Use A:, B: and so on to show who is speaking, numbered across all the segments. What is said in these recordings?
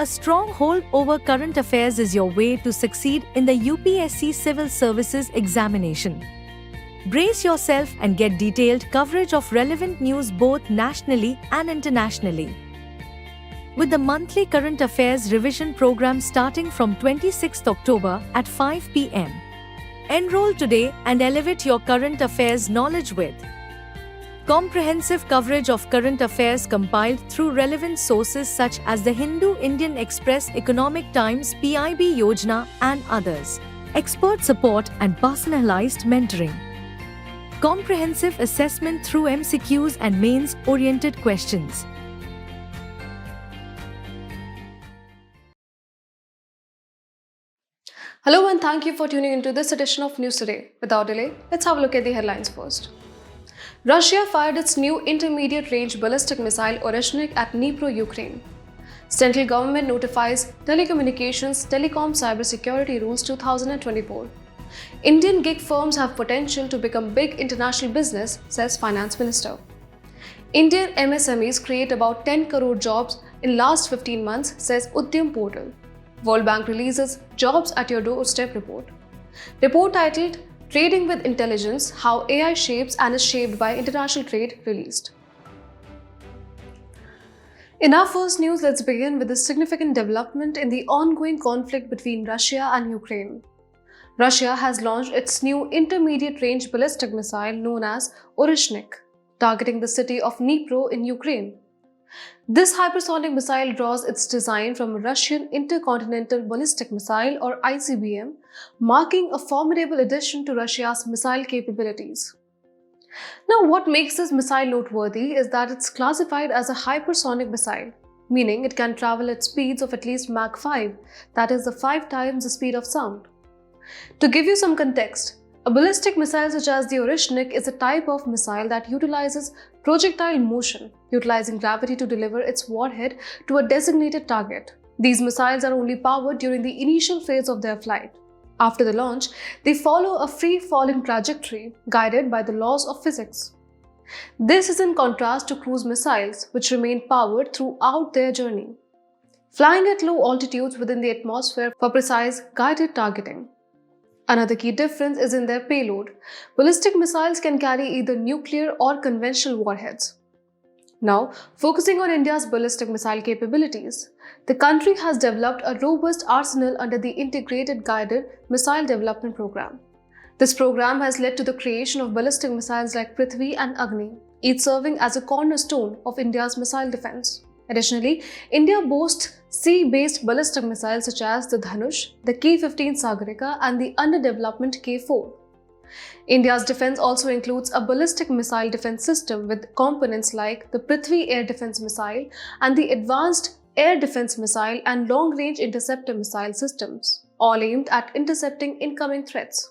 A: A strong hold over current affairs is your way to succeed in the UPSC Civil Services examination. Brace yourself and get detailed coverage of relevant news both nationally and internationally. With the monthly current affairs revision program starting from 26th October at 5 p.m. Enroll today and elevate your current affairs knowledge with comprehensive coverage of current affairs compiled through relevant sources such as the Hindu, Indian Express, Economic Times, PIB Yojana, and others. Expert support and personalized mentoring. Comprehensive assessment through MCQs and mains-oriented questions.
B: Hello and thank you for tuning into this edition of News Today. Without delay, let's have a look at the headlines first. Russia fired its new intermediate-range ballistic missile Oreshnik at Dnipro, Ukraine. Central government notifies telecommunications, telecom cybersecurity rules 2024. Indian gig firms have potential to become big international business, says Finance Minister. Indian MSMEs create about 10 crore jobs in last 15 months, says Udyam Portal. World Bank releases Jobs at Your Doorstep report. Report titled Trading with Intelligence: How AI Shapes and is Shaped by International Trade released. In our first news, let's begin with a significant development in the ongoing conflict between Russia and Ukraine. Russia has launched its new intermediate-range ballistic missile known as Oreshnik, targeting the city of Dnipro in Ukraine. This hypersonic missile draws its design from a Russian Intercontinental Ballistic Missile or ICBM, marking a formidable addition to Russia's missile capabilities. Now, what makes this missile noteworthy is that it's classified as a hypersonic missile, meaning it can travel at speeds of at least Mach 5, that is the 5 times the speed of sound. To give you some context, a ballistic missile such as the Oreshnik is a type of missile that utilizes projectile motion, utilizing gravity to deliver its warhead to a designated target. These missiles are only powered during the initial phase of their flight. After the launch, they follow a free-falling trajectory guided by the laws of physics. This is in contrast to cruise missiles, which remain powered throughout their journey, flying at low altitudes within the atmosphere for precise guided targeting. Another key difference is in their payload. Ballistic missiles can carry either nuclear or conventional warheads. Now, focusing on India's ballistic missile capabilities, the country has developed a robust arsenal under the Integrated Guided Missile Development Program. This program has led to the creation of ballistic missiles like Prithvi and Agni, each serving as a cornerstone of India's missile defense. Additionally, India boasts sea-based ballistic missiles such as the Dhanush, the K-15 Sagarika, and the under-development K-4. India's defense also includes a ballistic missile defense system with components like the Prithvi Air Defense Missile and the Advanced Air Defense Missile and Long-Range Interceptor Missile systems, all aimed at intercepting incoming threats.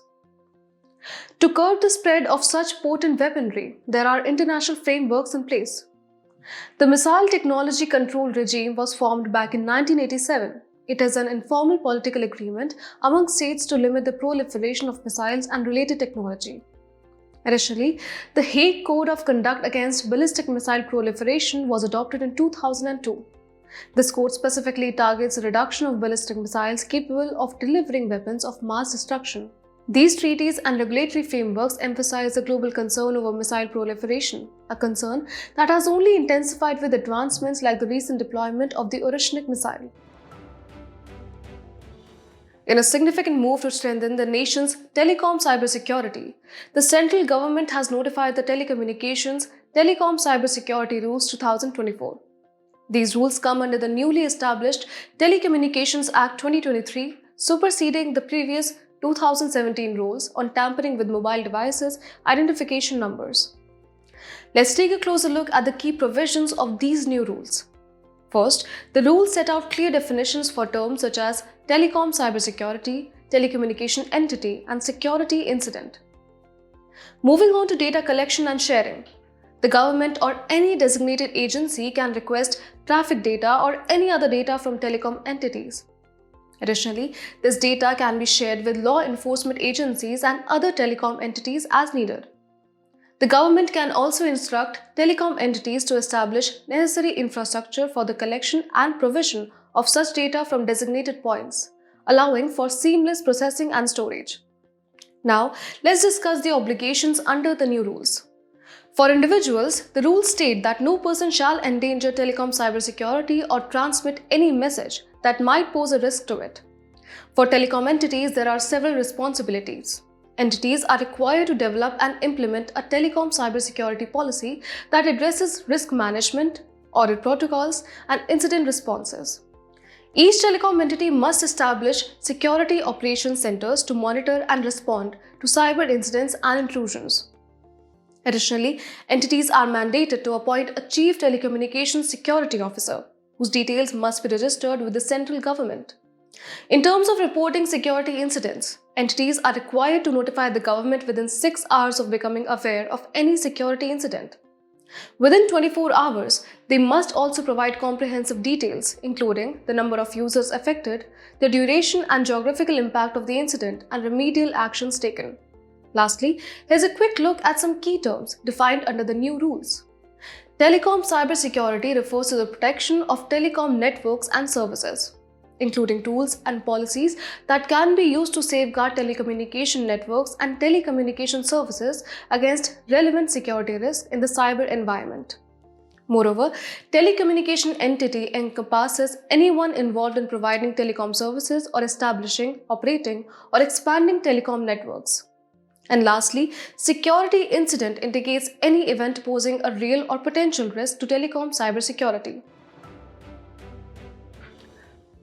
B: To curb the spread of such potent weaponry, there are international frameworks in place. The Missile Technology Control Regime was formed back in 1987. It is an informal political agreement among states to limit the proliferation of missiles and related technology. Additionally, the Hague Code of Conduct Against Ballistic Missile Proliferation was adopted in 2002. This code specifically targets the reduction of ballistic missiles capable of delivering weapons of mass destruction. These treaties and regulatory frameworks emphasize the global concern over missile proliferation, a concern that has only intensified with advancements like the recent deployment of the Oreshnik missile. In a significant move to strengthen the nation's telecom cybersecurity, the central government has notified the Telecommunications Telecom Cybersecurity Rules 2024. These rules come under the newly established Telecommunications Act 2023, superseding the previous 2017 rules on tampering with mobile devices identification numbers. Let's take a closer look at the key provisions of these new rules. First, the rules set out clear definitions for terms such as telecom cybersecurity, telecommunication entity, and security incident. Moving on to data collection and sharing. The government or any designated agency can request traffic data or any other data from telecom entities. Additionally, this data can be shared with law enforcement agencies and other telecom entities as needed. The government can also instruct telecom entities to establish necessary infrastructure for the collection and provision of such data from designated points, allowing for seamless processing and storage. Now, let's discuss the obligations under the new rules. For individuals, the rules state that no person shall endanger telecom cybersecurity or transmit any message that might pose a risk to it. For telecom entities, there are several responsibilities. Entities are required to develop and implement a telecom cybersecurity policy that addresses risk management, audit protocols, and incident responses. Each telecom entity must establish security operations centers to monitor and respond to cyber incidents and intrusions. Additionally, entities are mandated to appoint a Chief Telecommunications Security Officer, whose details must be registered with the central government. In terms of reporting security incidents, entities are required to notify the government within 6 hours of becoming aware of any security incident. Within 24 hours, they must also provide comprehensive details, including the number of users affected, the duration and geographical impact of the incident, and remedial actions taken. Lastly, here's a quick look at some key terms defined under the new rules. Telecom cybersecurity refers to the protection of telecom networks and services, including tools and policies that can be used to safeguard telecommunication networks and telecommunication services against relevant security risks in the cyber environment. Moreover, telecommunication entity encompasses anyone involved in providing telecom services or establishing, operating, or expanding telecom networks. And lastly, security incident indicates any event posing a real or potential risk to telecom cybersecurity.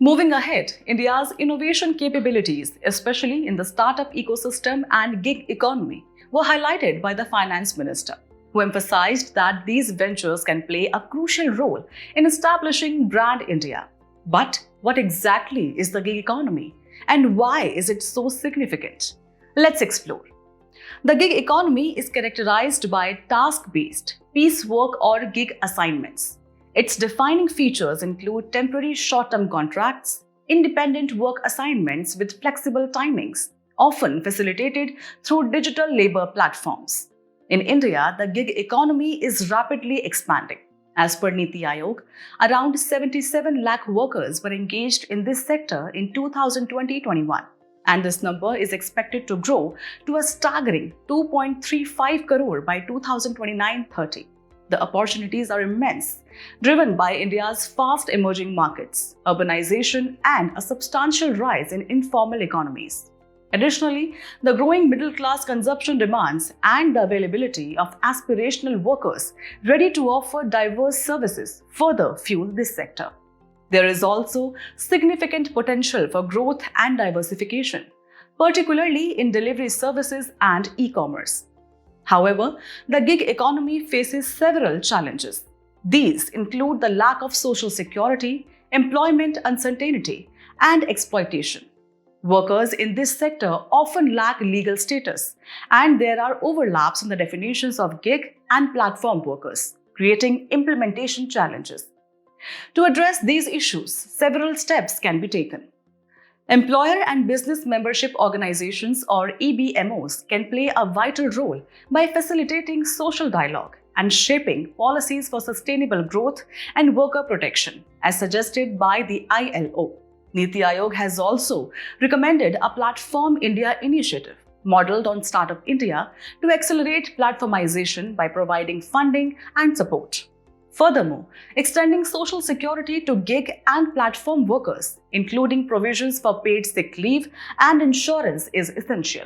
C: Moving ahead, India's innovation capabilities, especially in the startup ecosystem and gig economy, were highlighted by the Finance Minister, who emphasized that these ventures can play a crucial role in establishing Brand India. But what exactly is the gig economy, and why is it so significant? Let's explore. The gig economy is characterized by task-based, piecework or gig assignments. Its defining features include temporary short-term contracts, independent work assignments with flexible timings, often facilitated through digital labor platforms. In India, the gig economy is rapidly expanding. As per Niti Aayog, around 77 lakh workers were engaged in this sector in 2020-21. And this number is expected to grow to a staggering 2.35 crore by 2029-30. The opportunities are immense, driven by India's fast emerging markets, urbanization, and a substantial rise in informal economies. Additionally, the growing middle-class consumption demands and the availability of aspirational workers ready to offer diverse services further fuel this sector. There is also significant potential for growth and diversification, particularly in delivery services and e-commerce. However, the gig economy faces several challenges. These include the lack of social security, employment uncertainty, and exploitation. Workers in this sector often lack legal status, and there are overlaps in the definitions of gig and platform workers, creating implementation challenges. To address these issues, several steps can be taken. Employer and business membership organizations or EBMOs can play a vital role by facilitating social dialogue and shaping policies for sustainable growth and worker protection, as suggested by the ILO. Niti Aayog has also recommended a Platform India initiative modeled on Startup India to accelerate platformization by providing funding and support. Furthermore, extending social security to gig and platform workers, including provisions for paid sick leave and insurance, is essential.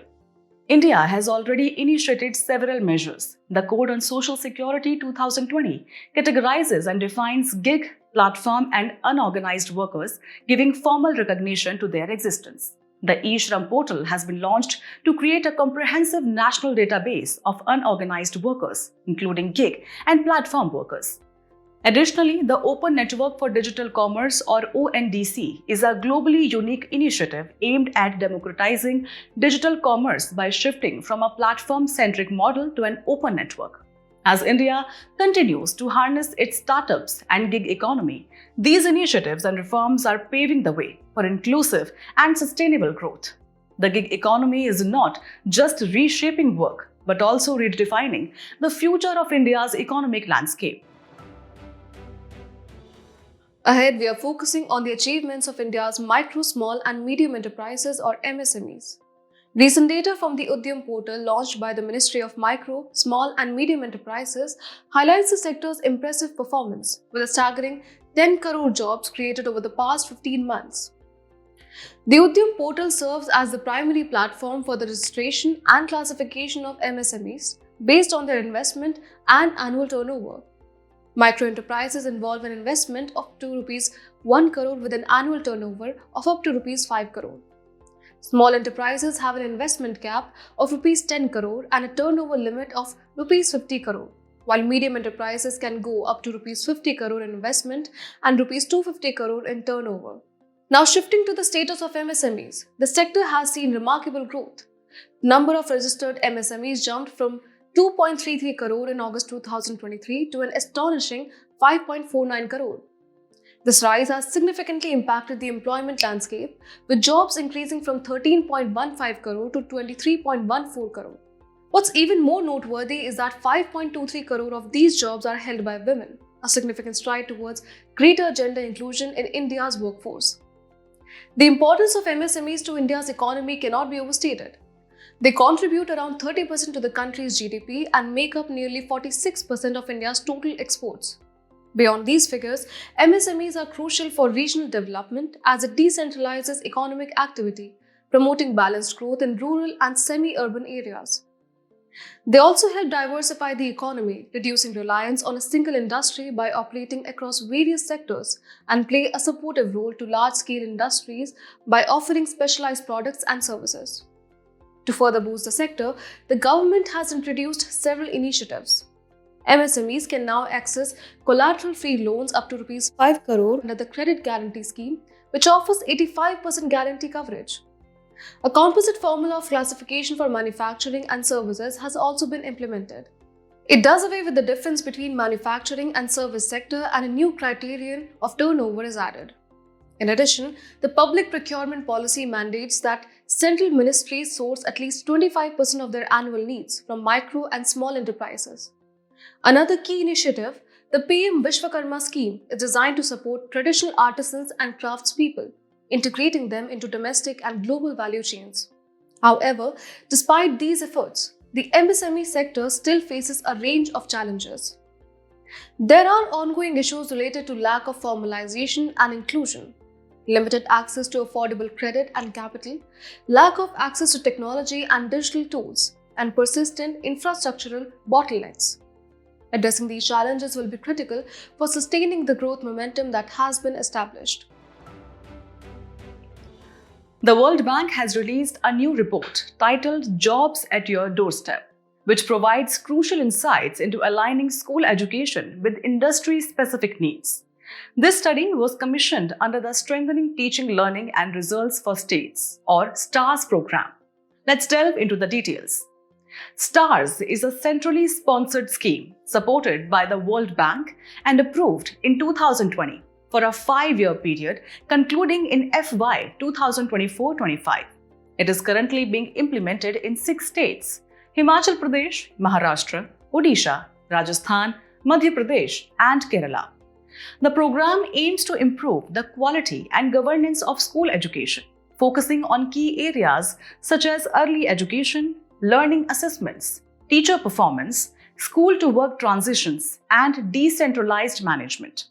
C: India has already initiated several measures. The Code on Social Security 2020 categorizes and defines gig, platform, and unorganized workers, giving formal recognition to their existence. The e-Shram portal has been launched to create a comprehensive national database of unorganized workers, including gig and platform workers. Additionally, the Open Network for Digital Commerce, or ONDC, is a globally unique initiative aimed at democratizing digital commerce by shifting from a platform-centric model to an open network. As India continues to harness its startups and gig economy, these initiatives and reforms are paving the way for inclusive and sustainable growth. The gig economy is not just reshaping work, but also redefining the future of India's economic landscape.
B: Ahead, we are focusing on the achievements of India's micro, small, and medium enterprises or MSMEs. Recent data from the Udyam portal launched by the Ministry of Micro, Small, and Medium Enterprises highlights the sector's impressive performance, with a staggering 10 crore jobs created over the past 15 months. The Udyam portal serves as the primary platform for the registration and classification of MSMEs based on their investment and annual turnover. Micro enterprises involve an investment of up to Rs 1 crore with an annual turnover of up to Rs 5 crore. Small enterprises have an investment cap of Rs 10 crore and a turnover limit of Rs 50 crore, while medium enterprises can go up to Rs 50 crore in investment and Rs 250 crore in turnover. Now shifting to the status of MSMEs, the sector has seen remarkable growth. The number of registered MSMEs jumped from 2.33 crore in August 2023 to an astonishing 5.49 crore. This rise has significantly impacted the employment landscape, with jobs increasing from 13.15 crore to 23.14 crore. What's even more noteworthy is that 5.23 crore of these jobs are held by women, a significant stride towards greater gender inclusion in India's workforce. The importance of MSMEs to India's economy cannot be overstated. They contribute around 30% to the country's GDP and make up nearly 46% of India's total exports. Beyond these figures, MSMEs are crucial for regional development as it decentralizes economic activity, promoting balanced growth in rural and semi-urban areas. They also help diversify the economy, reducing reliance on a single industry by operating across various sectors, and play a supportive role to large-scale industries by offering specialized products and services. To further boost the sector, the government has introduced several initiatives. MSMEs can now access collateral-free loans up to Rs 5 crore under the Credit Guarantee Scheme, which offers 85% guarantee coverage. A composite formula of classification for manufacturing and services has also been implemented. It does away with the difference between manufacturing and service sector, and a new criterion of turnover is added. In addition, the public procurement policy mandates that central ministries source at least 25% of their annual needs from micro and small enterprises. Another key initiative, the PM Vishwakarma scheme, is designed to support traditional artisans and craftspeople, integrating them into domestic and global value chains. However, despite these efforts, the MSME sector still faces a range of challenges. There are ongoing issues related to lack of formalization and inclusion, limited access to affordable credit and capital, lack of access to technology and digital tools, and persistent infrastructural bottlenecks. Addressing these challenges will be critical for sustaining the growth momentum that has been established.
C: The World Bank has released a new report titled Jobs at Your Doorstep, which provides crucial insights into aligning school education with industry-specific needs. This study was commissioned under the Strengthening Teaching, Learning and Results for States, or STARS program. Let's delve into the details. STARS is a centrally sponsored scheme supported by the World Bank and approved in 2020 for a 5-year period concluding in FY 2024-25. It is currently being implemented in 6 states: Himachal Pradesh, Maharashtra, Odisha, Rajasthan, Madhya Pradesh, and Kerala. The program aims to improve the quality and governance of school education, focusing on key areas such as early education, learning assessments, teacher performance, school-to-work transitions, and decentralized management.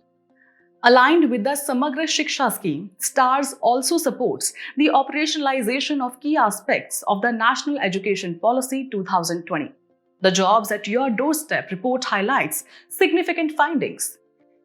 C: Aligned with the Samagra Shiksha scheme, STARS also supports the operationalization of key aspects of the National Education Policy 2020. The Jobs at Your Doorstep report highlights significant findings.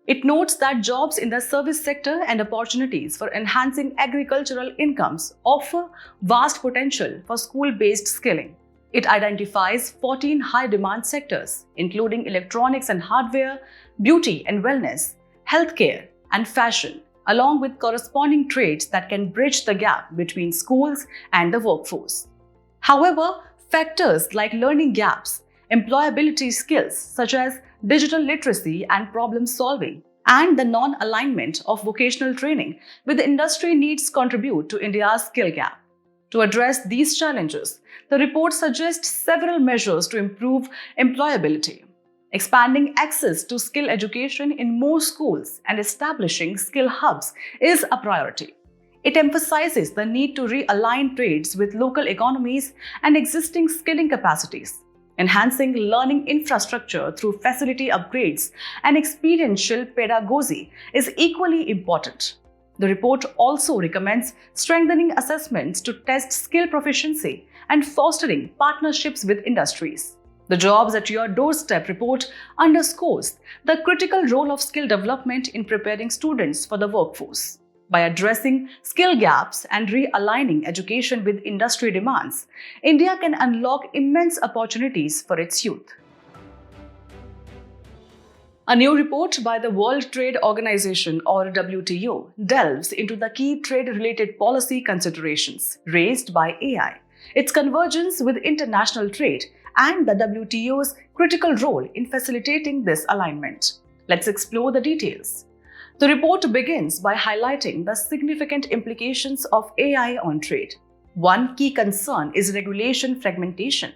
C: It notes that jobs in the service sector and opportunities for enhancing agricultural incomes offer vast potential for school-based skilling. It identifies 14 high-demand sectors, including electronics and hardware, beauty and wellness, healthcare, and fashion, along with corresponding trades that can bridge the gap between schools and the workforce. However, factors like learning gaps, employability skills such as digital literacy and problem solving, and the non-alignment of vocational training with industry needs contribute to India's skill gap. To address these challenges, the report suggests several measures to improve employability. Expanding access to skill education in more schools and establishing skill hubs is a priority. It emphasizes the need to realign trades with local economies and existing skilling capacities. Enhancing learning infrastructure through facility upgrades and experiential pedagogy is equally important. The report also recommends strengthening assessments to test skill proficiency and fostering partnerships with industries. The Jobs at Your Doorstep report underscores the critical role of skill development in preparing students for the workforce. By addressing skill gaps and realigning education with industry demands, India can unlock immense opportunities for its youth. A new report by the World Trade Organization or WTO delves into the key trade-related policy considerations raised by AI, its convergence with international trade, and the WTO's critical role in facilitating this alignment. Let's explore the details. The report begins by highlighting the significant implications of AI on trade. One key concern is regulation fragmentation.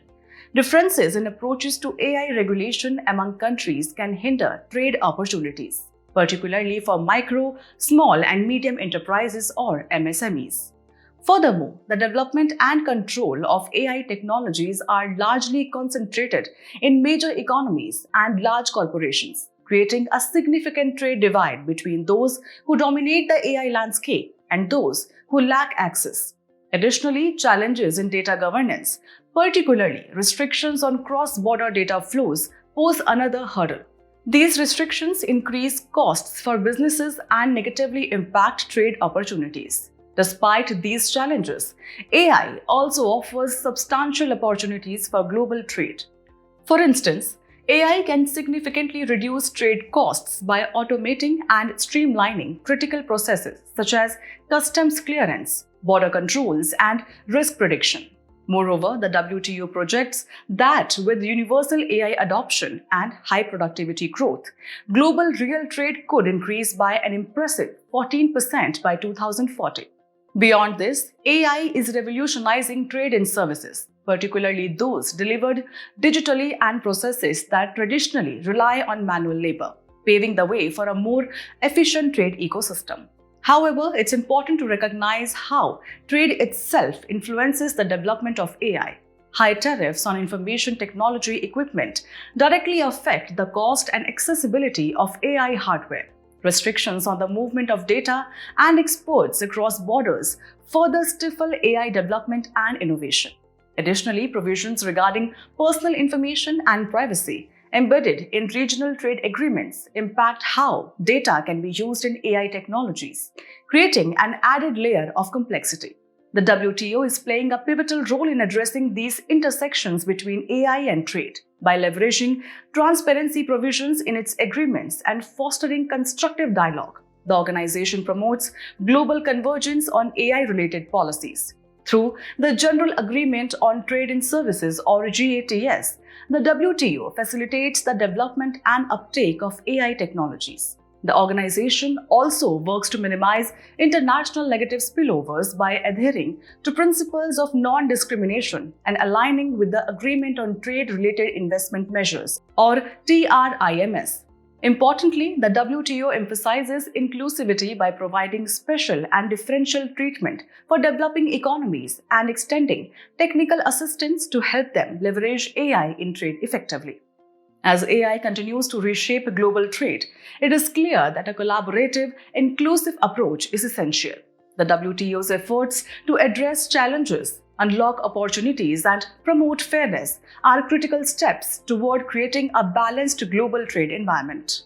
C: Differences in approaches to AI regulation among countries can hinder trade opportunities, particularly for micro, small, and medium enterprises or MSMEs. Furthermore, the development and control of AI technologies are largely concentrated in major economies and large corporations, creating a significant trade divide between those who dominate the AI landscape and those who lack access. Additionally, challenges in data governance, particularly restrictions on cross-border data flows, pose another hurdle. These restrictions increase costs for businesses and negatively impact trade opportunities. Despite these challenges, AI also offers substantial opportunities for global trade. For instance, AI can significantly reduce trade costs by automating and streamlining critical processes such as customs clearance, border controls, and risk prediction. Moreover, the WTO projects that with universal AI adoption and high productivity growth, global real trade could increase by an impressive 14% by 2040. Beyond this, AI is revolutionizing trade in services, particularly those delivered digitally and processes that traditionally rely on manual labor, paving the way for a more efficient trade ecosystem. However, it's important to recognize how trade itself influences the development of AI. High tariffs on information technology equipment directly affect the cost and accessibility of AI hardware. Restrictions on the movement of data and exports across borders further stifle AI development and innovation. Additionally, provisions regarding personal information and privacy embedded in regional trade agreements impact how data can be used in AI technologies, creating an added layer of complexity. The WTO is playing a pivotal role in addressing these intersections between AI and trade by leveraging transparency provisions in its agreements and fostering constructive dialogue. The organization promotes global convergence on AI-related policies. Through the General Agreement on Trade in Services or GATS, the WTO facilitates the development and uptake of AI technologies. The organization also works to minimize international negative spillovers by adhering to principles of non-discrimination and aligning with the Agreement on Trade-Related Investment Measures, or TRIMS. Importantly, the WTO emphasizes inclusivity by providing special and differential treatment for developing economies and extending technical assistance to help them leverage AI in trade effectively. As AI continues to reshape global trade, it is clear that a collaborative, inclusive approach is essential. The WTO's efforts to address challenges, unlock opportunities, and promote fairness are critical steps toward creating a balanced global trade environment.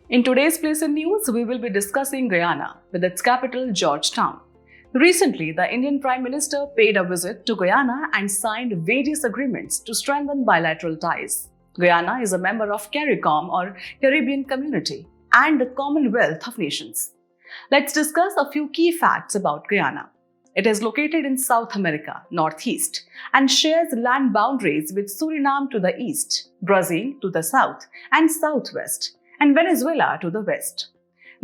C: In today's Place in News, we will be discussing Guyana with its capital, Georgetown. Recently, the Indian Prime Minister paid a visit to Guyana and signed various agreements to strengthen bilateral ties. Guyana is a member of CARICOM or Caribbean Community and the Commonwealth of Nations. Let's discuss a few key facts about Guyana. It is located in South America, northeast, and shares land boundaries with Suriname to the east, Brazil to the south and southwest, and Venezuela to the west.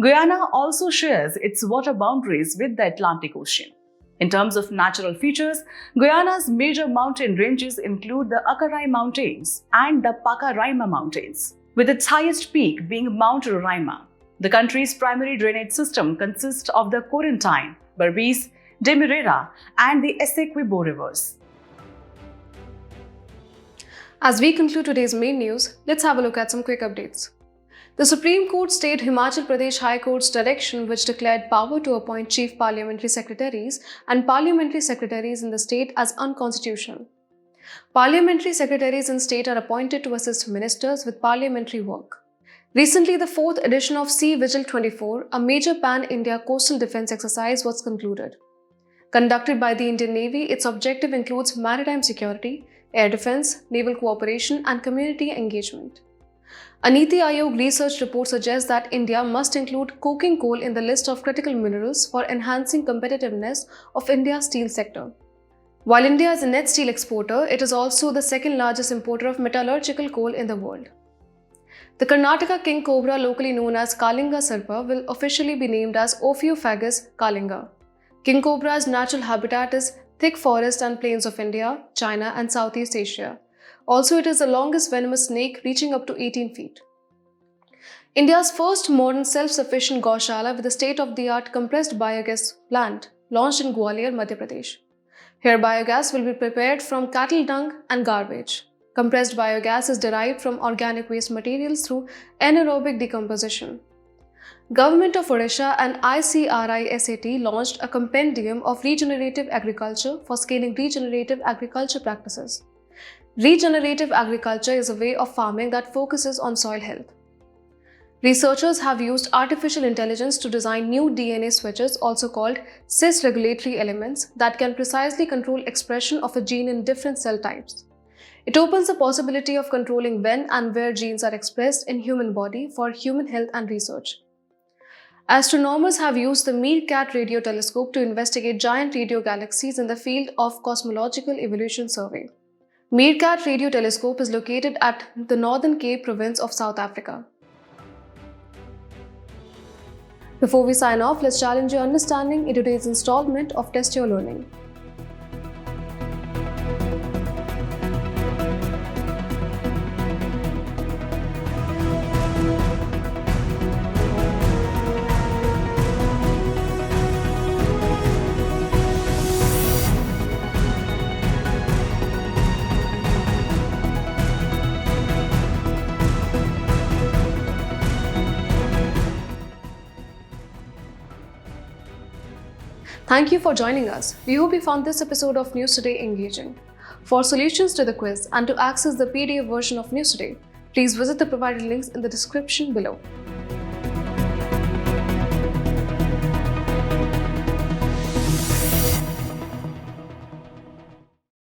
C: Guyana also shares its water boundaries with the Atlantic Ocean. In terms of natural features, Guyana's major mountain ranges include the Akarai Mountains and the Pacaraima Mountains, with its highest peak being Mount Roraima. The country's primary drainage system consists of the Corentine, Berbice, Demerara, and the Essequibo rivers.
B: As we conclude today's main news, let's have a look at some quick updates. The Supreme Court stayed Himachal Pradesh High Court's direction which declared power to appoint chief parliamentary secretaries and parliamentary secretaries in the state as unconstitutional. Parliamentary secretaries in state are appointed to assist ministers with parliamentary work. Recently, the 4th edition of Sea Vigil 24, a major pan-India coastal defence exercise, was concluded. Conducted by the Indian Navy, its objective includes maritime security, air defence, naval cooperation and community engagement. A Niti Aayog research report suggests that India must include coking coal in the list of critical minerals for enhancing competitiveness of India's steel sector. While India is a net steel exporter, it is also the second largest importer of metallurgical coal in the world. The Karnataka king cobra, locally known as Kalinga Sarpa, will officially be named as Ophiofagus kalinga. King cobra's natural habitat is thick forest and plains of India, China and Southeast Asia. Also, it is the longest venomous snake, reaching up to 18 feet. India's first modern self-sufficient Gaushala with a state-of-the-art compressed biogas plant launched in Gwalior, Madhya Pradesh. Here, biogas will be prepared from cattle dung and garbage. Compressed biogas is derived from organic waste materials through anaerobic decomposition. Government of Odisha and ICRI-SAT launched a compendium of regenerative agriculture for scaling regenerative agriculture practices. Regenerative agriculture is a way of farming that focuses on soil health. Researchers have used artificial intelligence to design new DNA switches, also called cis-regulatory elements, that can precisely control expression of a gene in different cell types. It opens the possibility of controlling when and where genes are expressed in human body for human health and research. Astronomers have used the Meerkat radio telescope to investigate giant radio galaxies in the field of cosmological evolution survey. Meerkat radio telescope is located at the Northern Cape province of South Africa. Before we sign off, let's challenge your understanding in today's installment of Test Your Learning. Thank you for joining us. We hope you found this episode of News Today engaging. For solutions to the quiz and to access the PDF version of News Today, please visit the provided links in the description below.